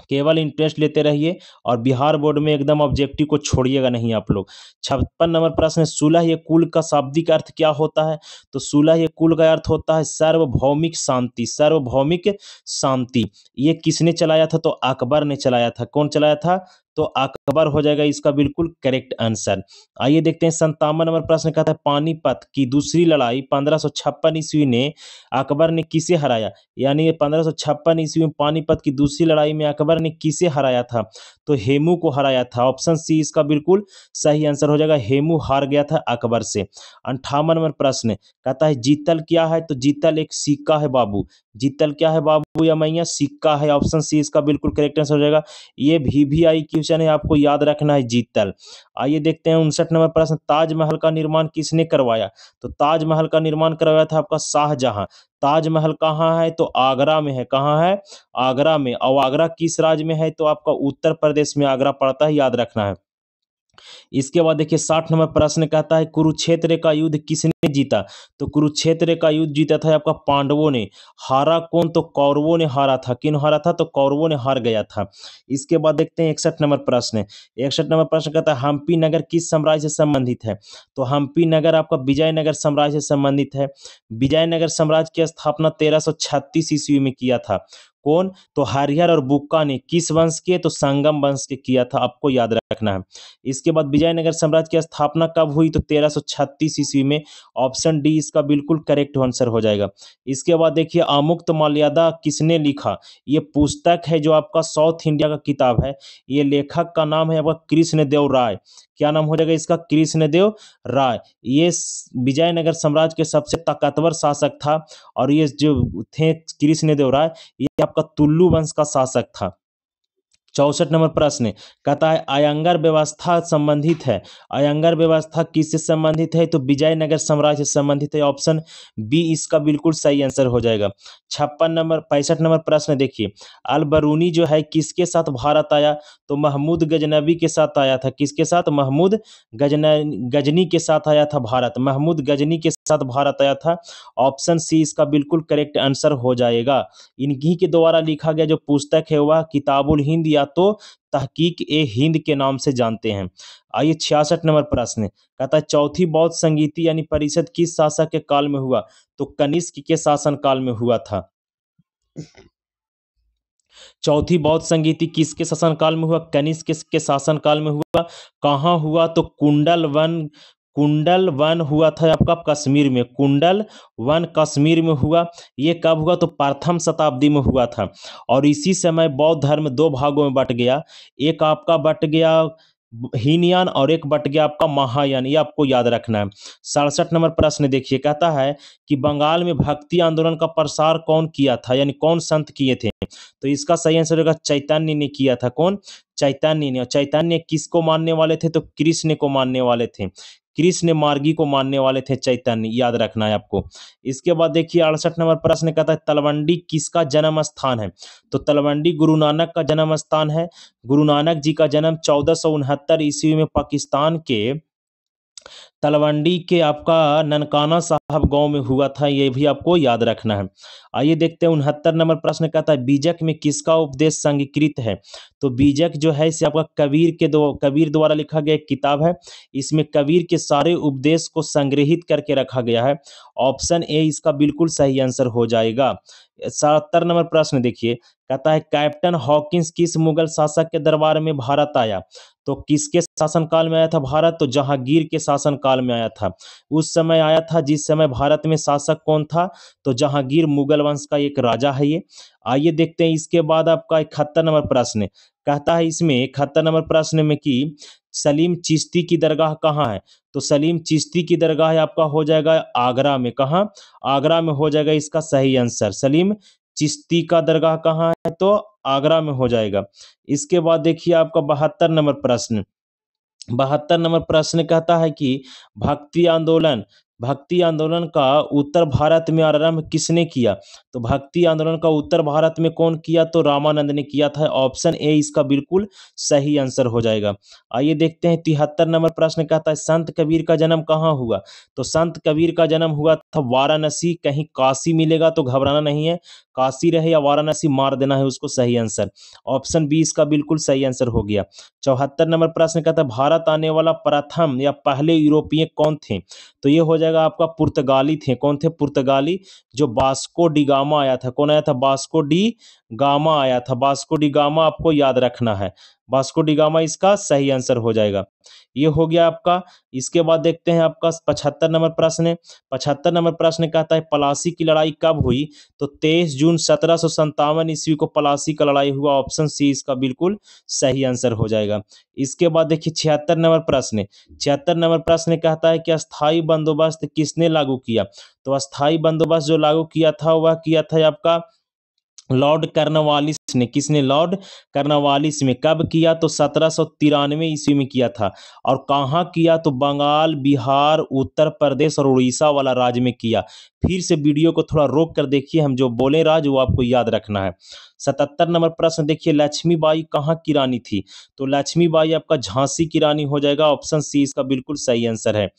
केवल इंटरेस्ट लेते रहिए, और बिहार बोर्ड में एकदम ऑब्जेक्टिव को छोड़िएगा नहीं आप लोग। 56 नंबर प्रश्न, सुलह कुल का शाब्दिक अर्थ क्या होता है? तो सुलह कुल का अर्थ होता है सार्वभौमिक शांति। सार्वभौमिक शांति। ये किसने चलाया था? तो अकबर ने चलाया था। कौन चलाया था? तो अकबर हो जाएगा इसका बिल्कुल करेक्ट आंसर। आइए देखते हैं 57 नंबर प्रश्न कहता है पानीपत की दूसरी लड़ाई 1556 ईस्वी ने अकबर ने किसे हराया? यानी 1556 ईस्वी में पानीपत की दूसरी लड़ाई में अकबर ने किसे हराया था? तो हेमू को हराया था। ऑप्शन सी इसका बिल्कुल सही आंसर हो जाएगा। हेमू हार गया था अकबर से। 58 नंबर प्रश्न कहता है जीतल क्या है? तो जीतल एक सिक्का है बाबू। जीतल क्या है बाबू या मैया? सिक्का है। ऑप्शन सी इसका बिल्कुल करेक्ट आंसर हो जाएगा। ये VVI क्वेश्चन है, आपको याद रखना है जीतल। आइए देखते हैं 59 नंबर प्रश्न, ताजमहल का निर्माण किसने करवाया? तो ताजमहल का निर्माण करवाया था आपका शाहजहां। ताजमहल कहाँ है? तो आगरा में है। कहाँ है? आगरा में। और आगरा किस राज्य में है? तो आपका उत्तर प्रदेश में आगरा पड़ता है, याद रखना है। इसके बाद देखिए 60 नंबर प्रश्न कहता है कुरुक्षेत्र का युद्ध किसने जीता? तो कुरुक्षेत्र का युद्ध जीता था आपका पांडवों ने। हारा कौन? तो कौरवों ने हारा था। किन हारा था? तो कौरवों ने हार गया था। इसके बाद देखते हैं 61 नंबर प्रश्न। 61 नंबर प्रश्न कहता है हम्पी नगर किस साम्राज्य से संबंधित है? तो हम्पी नगर आपका विजयनगर साम्राज्य से संबंधित है। विजयनगर साम्राज्य की स्थापना 1336 ईस्वी में किया था। कौन? तो हरिहर और बुक्का ने किस वंश के? तो संगम वंश के किया था, आपको याद रखना है। इसके बाद विजयनगर साम्राज्य की स्थापना कब हुई? तो 1336 ईस्वी में। ऑप्शन डी इसका बिल्कुल करेक्ट आंसर हो जाएगा। इसके बाद देखिए अमुक्त मर्यादा किसने लिखा? ये पुस्तक है जो आपका साउथ इंडिया का किताब है। ये लेखक का नाम है आपका कृष्णदेव राय। क्या नाम हो जाएगा इसका? कृष्णदेव राय। ये विजयनगर साम्राज्य के सबसे ताकतवर शासक था। और ये जो थे कृष्णदेव राय, ये आपका तुलु वंश का शासक था। 64 नंबर प्रश्न कहता है अयंगर व्यवस्था संबंधित है। अयंगर व्यवस्था किससे संबंधित है? तो विजयनगर साम्राज्य से संबंधित है। ऑप्शन बी इसका बिल्कुल सही आंसर हो जाएगा। 65 नंबर प्रश्न देखिए, अल बरूनी जो है किसके साथ भारत आया? तो महमूद गजनबी के साथ आया था। किसके साथ? महमूद गजनी के साथ आया था भारत। महमूद गजनी के साथ भारत आया था। ऑप्शन सी इसका बिल्कुल करेक्ट आंसर हो जाएगा। इन्हीं के द्वारा लिखा गया जो पुस्तक है वह किताबुल हिंद या तो तहकीक ए हिंद के नाम से जानते हैं। आइए 66 नंबर प्रश्न कहता है चौथी बौद्ध संगीति यानी परिषद किस शासक के काल में हुआ? तो कनिष्क के शासन काल में हुआ था। चौथी बौद्ध संगीति किसके शासन काल में हुआ? कनिष्क के शासन काल में हुआ। कहाँ हुआ? तो कुंडल वन हुआ था आपका कश्मीर में। कुंडल वन कश्मीर में हुआ। ये कब हुआ? तो प्रथम शताब्दी में हुआ था। और इसी समय बौद्ध धर्म दो भागों में बट गया। एक आपका बट गया हीनयान और एक बट गया आपका महायान। ये आपको याद रखना है। 67 नंबर प्रश्न देखिए, कहता है कि बंगाल में भक्ति आंदोलन का प्रसार कौन किया था, यानी कौन संत किए थे? तो इसका सही आंसर होगा चैतन्य ने किया था। कौन? चैतन्य ने। और चैतन्य किसको मानने वाले थे? तो कृष्ण को मानने वाले थे। कृष्ण मार्गी को मानने वाले थे चैतन्य, याद रखना है आपको। इसके बाद देखिए 68 नंबर प्रश्न कहता है तलवंडी किसका जन्म स्थान है? तो तलवंडी गुरु नानक का जन्म स्थान है। गुरु नानक जी का जन्म 1469 ईस्वी में पाकिस्तान के तलवंडी के आपका ननकाना साहब गांव में हुआ था। ये भी आपको याद रखना है। आइए देखते हैं 69 नंबर प्रश्न कहता है बीजक में किसका उपदेश संगीकृत है? तो बीजक जो है इसे आपका कबीर द्वारा लिखा गया एक किताब है। इसमें कबीर के सारे उपदेश को संग्रहित करके रखा गया है। ऑप्शन ए इसका बिल्कुल सही आंसर हो जाएगा। 77 नंबर प्रश्न देखिए, कहता है कैप्टन हॉकिंस किस मुगल शासक के दरबार में भारत आया? तो किसके शासनकाल में आया था भारत? तो जहांगीर के शासनकाल में आया था। उस समय आया था जिस समय भारत में शासक कौन था? तो जहांगीर मुगल वंश का एक राजा है ये। आइए देखते हैं इसके बाद आपका 71 नंबर प्रश्न कहता है इसमें 71 नंबर प्रश्न में कि सलीम चिश्ती की दरगाह कहाँ है? तो सलीम चिश्ती की दरगाह आपका हो जाएगा आगरा में। कहाँ? आगरा में हो जाएगा इसका सही आंसर। सलीम चिश्ती का दरगाह कहाँ है? तो आगरा में हो जाएगा। इसके बाद देखिए आपका 72 नंबर प्रश्न कहता है कि भक्ति आंदोलन का उत्तर भारत में आरंभ किसने किया? तो भक्ति आंदोलन का उत्तर भारत में कौन किया? तो रामानंद ने किया था। ऑप्शन ए इसका बिल्कुल सही आंसर हो जाएगा। आइए देखते हैं 73 नंबर प्रश्न कहता है संत कबीर का जन्म कहाँ हुआ? तो संत कबीर का जन्म हुआ था वाराणसी। कहीं काशी मिलेगा तो घबराना नहीं है, काशी रहे या वाराणसी मार देना है उसको सही आंसर। ऑप्शन बी इसका बिल्कुल सही आंसर हो गया। 74 नंबर प्रश्न कहता है भारत आने वाला प्रथम या पहले यूरोपीय कौन थे? तो ये हो जाएगा आपका पुर्तगाली थे। कौन थे? पुर्तगाली, जो वास्को डी गामा आया था। कौन आया था? वास्को डी गामा आया था। वास्को डी गामा आपको याद रखना है। वास्को डी गामा इसका सही आंसर हो जाएगा। ये हो गया आपका। इसके बाद देखते हैं आपका 75 नंबर प्रश्न। 75 नंबर प्रश्न कहता है प्लासी की लड़ाई कब हुई? तो 23 जून 1757 ईस्वी को प्लासी का लड़ाई हुआ। ऑप्शन सी इसका बिल्कुल सही आंसर हो जाएगा। इसके बाद देखिए 76 नंबर प्रश्न। 76 नंबर प्रश्न कहता है कि अस्थाई बंदोबस्त किसने लागू किया? तो अस्थाई बंदोबस्त जो लागू किया था वह किया था आपका लॉर्ड कर्नवालिस ने। किसने? लॉर्ड कर्नवालिस में। कब किया? तो 1793 ईस्वी में किया था। और कहाँ किया? तो बंगाल, बिहार, उत्तर प्रदेश और उड़ीसा वाला राज्य में किया। फिर से वीडियो को थोड़ा रोक कर देखिए, हम जो बोले राज्य वो आपको याद रखना है। 77 नंबर प्रश्न देखिए लक्ष्मीबाई कहाँ की रानी थी? तो लक्ष्मीबाई आपका झांसी की रानी हो जाएगा। ऑप्शन सी इसका बिल्कुल सही आंसर है।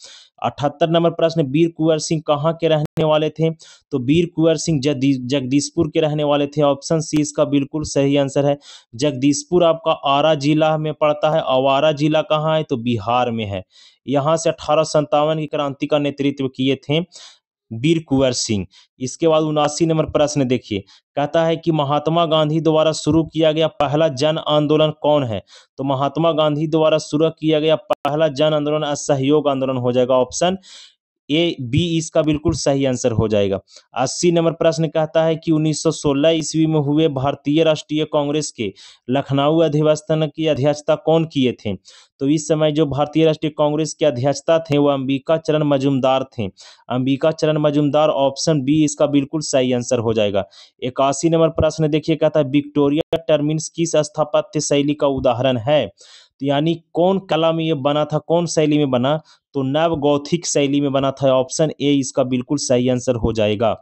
78 नंबर प्रश्न वीर कुंवर सिंह कहाँ के रहने वाले थे? तो वीर कुंवर सिंह जगदीशपुर के रहने वाले थे। ऑप्शन सी इसका बिल्कुल सही आंसर है। जगदीशपुर आपका आरा जिला में पड़ता है। और आरा जिला कहाँ है? तो बिहार में है। यहाँ से 1857 की क्रांति का नेतृत्व किए थे वीर कुंवर सिंह। इसके बाद 79 नंबर प्रश्न देखिए, कहता है कि महात्मा गांधी द्वारा शुरू किया गया पहला जन आंदोलन कौन है? तो महात्मा गांधी द्वारा शुरू किया गया पहला जन आंदोलन असहयोग आंदोलन हो जाएगा। ऑप्शन ए बी इसका बिल्कुल सही आंसर हो जाएगा। 80 नंबर प्रश्न कहता है कि 1916 ईस्वी में हुए भारतीय राष्ट्रीय कांग्रेस के लखनऊ अधिवेशन की अध्यक्षता कौन किए थे? तो इस समय जो भारतीय राष्ट्रीय कांग्रेस के अध्यक्षता थे वो अंबिका चरण मजूमदार थे। अंबिका चरण मजूमदार, ऑप्शन बी इसका बिल्कुल सही आंसर हो जाएगा। 81 नंबर प्रश्न देखिए, कहता है विक्टोरिया टर्मिनस किस स्थापत्य शैली का उदाहरण है? तो यानी कौन कला में ये बना था, कौन शैली में बना? तो नव गौथिक शैली में बना था। ऑप्शन ए इसका बिल्कुल सही आंसर हो जाएगा।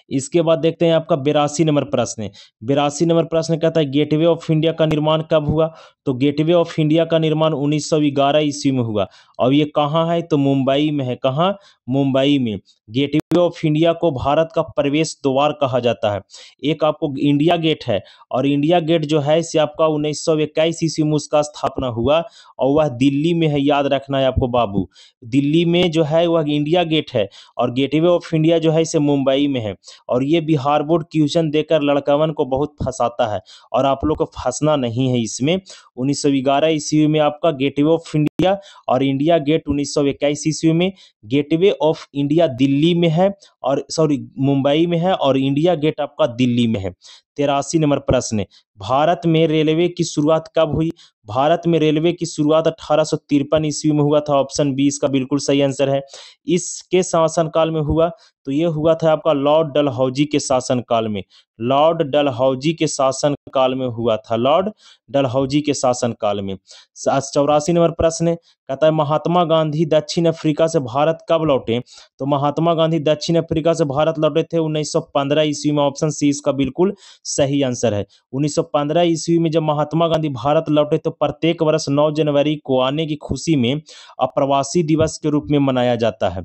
इसके बाद देखते हैं आपका 82 नंबर प्रश्न। 82 नंबर प्रश्न कहता है गेटवे ऑफ इंडिया का निर्माण कब हुआ? तो गेटवे ऑफ इंडिया का निर्माण 1911 ईस्वी में हुआ। और ये कहाँ है? तो मुंबई में है। कहाँ? मुंबई में। गेटवे ऑफ इंडिया को भारत का प्रवेश द्वार कहा जाता है। एक आपको इंडिया गेट है, और इंडिया गेट जो है इसे आपका 1921 ईस्वी में उसका स्थापना हुआ, और वह दिल्ली में है। याद रखना है आपको बाबू, दिल्ली में जो है वह इंडिया गेट है, और गेटवे ऑफ इंडिया जो है इसे मुंबई में है। और ये बिहार बोर्ड क्वेश्चन देकर लड़कवन को बहुत फंसाता है, और आप लोग को फंसना नहीं है इसमें। 1911 ईस्वी में आपका गेटवे ऑफ इंडिया, और इंडिया गेट 1921 ईस्वी में। गेटवे ऑफ इंडिया दिल्ली में है, और सॉरी मुंबई में है, और इंडिया गेट आपका दिल्ली में है। 83 नंबर प्रश्न, भारत में रेलवे की शुरुआत कब हुई? भारत में रेलवे की शुरुआत 1853 ईस्वी में हुआ था। ऑप्शन बी इसका बिल्कुल सही आंसर है। इसके शासनकाल में हुआ? तो ये हुआ था आपका लॉर्ड डलहौजी के शासनकाल में। लॉर्ड डलहौजी के शासनकाल में हुआ था। लॉर्ड डलहौजी के शासनकाल में। 84 नंबर प्रश्न कहता है महात्मा गांधी दक्षिण अफ्रीका से भारत कब लौटे? तो महात्मा गांधी दक्षिण अफ्रीका से भारत लौटे थे 1915 ईस्वी में। ऑप्शन सी इसका बिल्कुल सही आंसर है। 1915 ईस्वी में जब महात्मा गांधी भारत लौटे तो प्रत्येक वर्ष 9 जनवरी को आने की खुशी में अप्रवासी दिवस के रूप में मनाया जाता है।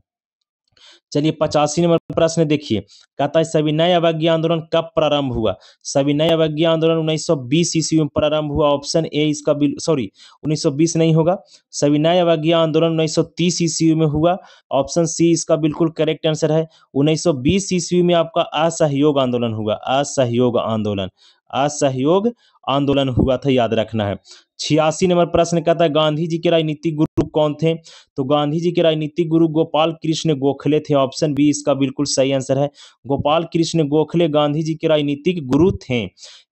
चलिए 85 नंबर प्रश्न देखिए, कहता है सविनय अवज्ञा आंदोलन कब प्रारंभ हुआ? सविनय अवज्ञा आंदोलन 1920 ईस्वी में प्रारंभ हुआ। ऑप्शन ए इसका 1920 नहीं होगा। सविनय अवज्ञा आंदोलन 1930 ईस्वी में हुआ। ऑप्शन सी इसका बिल्कुल करेक्ट आंसर है। 1920 ईस्वी में आपका असहयोग आंदोलन हुआ। असहयोग आंदोलन, असहयोग आंदोलन हुआ था, याद रखना है। 86 नंबर प्रश्न कहता है गांधी जी के राजनीतिक गुरु कौन थे? तो गांधी जी के राजनीतिक गुरु गोपाल कृष्ण गोखले थे। ऑप्शन बी इसका बिल्कुल सही आंसर है। गोपाल कृष्ण गोखले गांधी जी के राजनीतिक गुरु थे।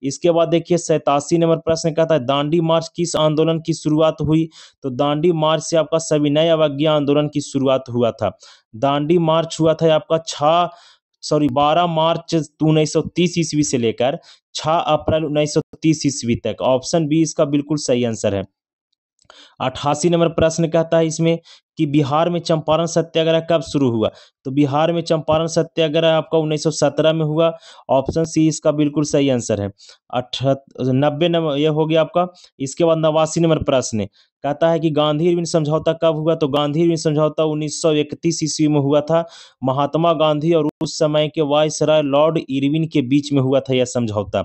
इसके बाद देखिए 87 नंबर प्रश्न कहता है दांडी मार्च किस आंदोलन की शुरुआत हुई? तो दांडी मार्च से आपका सविनय अवज्ञा आंदोलन की शुरुआत हुआ था। दांडी मार्च हुआ था आपका 12 मार्च 1930 ईस्वी से लेकर 6 अप्रैल 1930 ईस्वी तक। ऑप्शन बी इसका बिल्कुल सही आंसर है। 88 नंबर प्रश्न कहता है इसमें कि बिहार में चंपारण सत्याग्रह कब शुरू हुआ? तो बिहार में चंपारण सत्याग्रह आपका 1917 में हुआ। ऑप्शन सी इसका बिल्कुल सही आंसर है। 90 नंबर यह हो गया आपका। इसके बाद 89 नंबर प्रश्न कहता है कि गांधी इरविन समझौता कब हुआ? तो गांधी इरविन समझौता 1931 ईस्वी में हुआ था। महात्मा गांधी और उस समय के वायसराय लॉर्ड इरविन के बीच में हुआ था यह समझौता।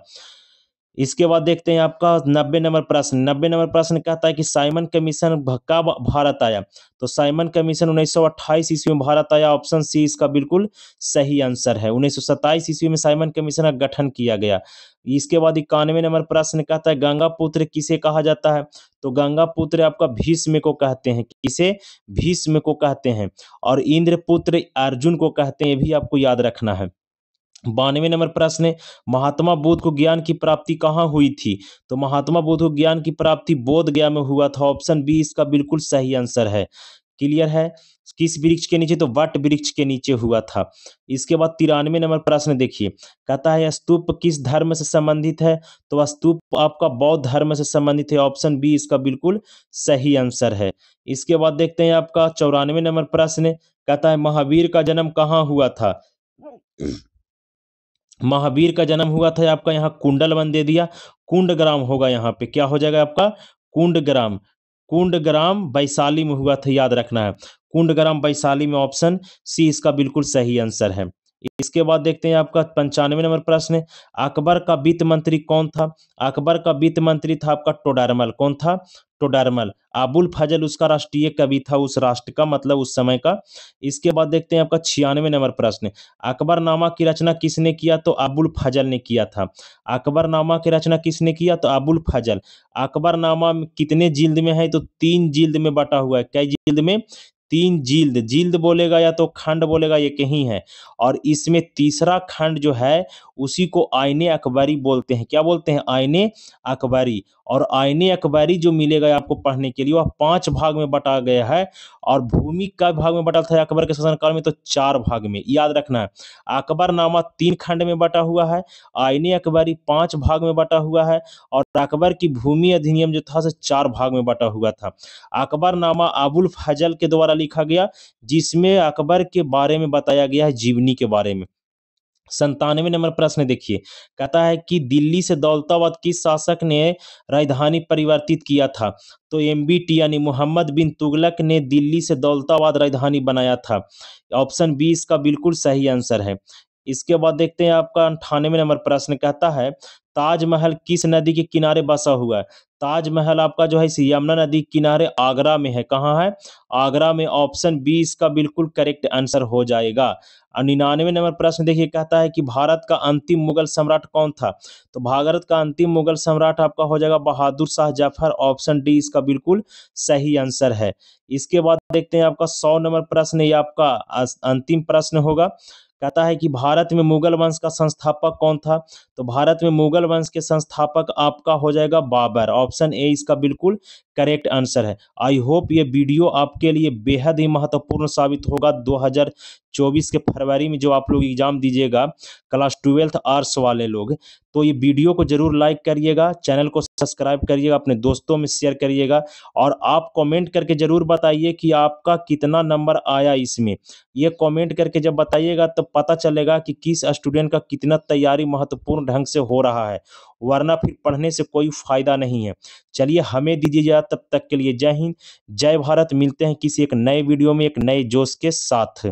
इसके बाद देखते हैं आपका 90 नंबर प्रश्न। 90 नंबर प्रश्न कहता है कि साइमन कमीशन कब भारत आया? तो साइमन कमीशन 1928 ईस्वी में भारत आया। ऑप्शन सी इसका बिल्कुल सही आंसर है। 1927 ईस्वी में साइमन कमीशन का गठन किया गया। इसके बाद 91 नंबर प्रश्न कहता है गंगा पुत्र किसे कहा जाता है? तो गंगा पुत्र आपका भीष्म को कहते हैं। किसे? भीष्म को कहते हैं। और इंद्र पुत्र अर्जुन को कहते हैं, ये भी आपको याद रखना है। 92 नंबर प्रश्न महात्मा बुद्ध को ज्ञान की प्राप्ति कहाँ हुई थी? तो महात्मा बुद्ध को ज्ञान की प्राप्ति बोध गया में हुआ था। ऑप्शन बी इसका बिल्कुल सही आंसर है। क्लियर है? किस वृक्ष के नीचे? तो वट वृक्ष के नीचे हुआ था। इसके बाद 93 नंबर प्रश्न देखिए, कहता है स्तूप किस धर्म से संबंधित है? तो स्तूप आपका बौद्ध धर्म से संबंधित है। ऑप्शन बी इसका बिल्कुल सही आंसर है। इसके बाद देखते हैं आपका 94 नंबर प्रश्न कहता है महावीर का जन्म कहाँ हुआ था? महावीर का जन्म हुआ था आपका यहाँ कुंडलवन दे दिया, कुंडग्राम होगा यहाँ पे। क्या हो जाएगा आपका? कुंडग्राम। कुंडग्राम वैशाली में हुआ था, याद रखना है। कुंडग्राम वैशाली में। ऑप्शन सी इसका बिल्कुल सही आंसर है। इसके बाद देखते हैं आपका 95 नंबर प्रश्न है, अकबर का वित्त मंत्री कौन था? अकबर का वित्त मंत्री था आपका टोडरमल। कौन था? टोडरमल। अबुल फजल उसका राष्ट्रीय कवि था, उस राष्ट्र का मतलब उस समय का। इसके बाद देखते हैं आपका 96 नंबर प्रश्न, अकबरनामा की रचना किसने किया? तो अबुल फजल ने किया था। अकबरनामा की रचना किसने किया? तो अबुल फजल। अकबरनामा कितने जिल्द में है? तो 3 जिल्द में बटा हुआ है। कई जिल्द में? 3 जिल्द। जिल्द बोलेगा या तो खंड बोलेगा, ये कहीं है। और इसमें तीसरा खंड जो है उसी को आईने अकबरी बोलते हैं। क्या बोलते हैं? आईने अकबरी। और आईने अकबरी जो मिलेगा आपको पढ़ने के लिए, वह 5 भाग में बटा गया है। और भूमि का भाग में बटा था अकबर के शासनकाल में? तो 4 भाग में। याद रखना है, अकबरनामा 3 खंड में बटा हुआ है, आईने अकबरी 5 भाग में बटा हुआ है, और अकबर की भूमि अधिनियम जो था 4 भाग में बटा हुआ था। अकबरनामा अबुल फजल के द्वारा लिखा गया, जिसमें अकबर के बारे में बताया गया है, जीवनी के बारे में। 97 नंबर प्रश्न देखिए, कहता है कि दिल्ली से दौलताबाद किस शासक ने राजधानी परिवर्तित किया था? तो एमबीटी यानी मोहम्मद बिन तुगलक ने दिल्ली से दौलताबाद राजधानी बनाया था। ऑप्शन बी इसका बिल्कुल सही आंसर है। इसके बाद देखते हैं आपका 98 नंबर प्रश्न, कहता है ताजमहल किस नदी के किनारे बसा हुआ है? ताजमहल आपका जो है इस यमुना नदी के किनारे आगरा में है। कहाँ है? आगरा में। ऑप्शन बी इसका बिल्कुल करेक्ट आंसर हो जाएगा। और 99 नंबर प्रश्न देखिए, कहता है कि भारत का अंतिम मुगल सम्राट कौन था? तो भारत का अंतिम मुगल सम्राट आपका हो जाएगा बहादुर शाह जफर। ऑप्शन डी इसका बिल्कुल सही आंसर है। इसके बाद देखते हैं आपका 100 नंबर प्रश्न, ये आपका अंतिम प्रश्न होगा। कहता है कि भारत में मुगल वंश का संस्थापक कौन था? तो भारत में मुगल वंश के संस्थापक आपका हो जाएगा बाबर। ऑप्शन ए इसका बिल्कुल करेक्ट आंसर है। आई होप ये वीडियो आपके लिए बेहद ही महत्वपूर्ण साबित होगा। 2024 के फरवरी में जो आप लोग एग्जाम दीजिएगा, क्लास 12th आर्ट्स वाले लोग, तो ये वीडियो को जरूर लाइक करिएगा, चैनल को सब्सक्राइब करिएगा, अपने दोस्तों में शेयर करिएगा, और आप कमेंट करके जरूर बताइए कि आपका कितना नंबर आया इसमें। ये कमेंट करके जब बताइएगा तब पता चलेगा कि किस स्टूडेंट का कितना तैयारी महत्वपूर्ण ढंग से हो रहा है, वरना फिर पढ़ने से कोई फायदा नहीं है। चलिए हमें दीजिए इजाज़त, तब तक के लिए जय हिंद, जय भारत। मिलते हैं किसी एक नए वीडियो में एक नए जोश के साथ।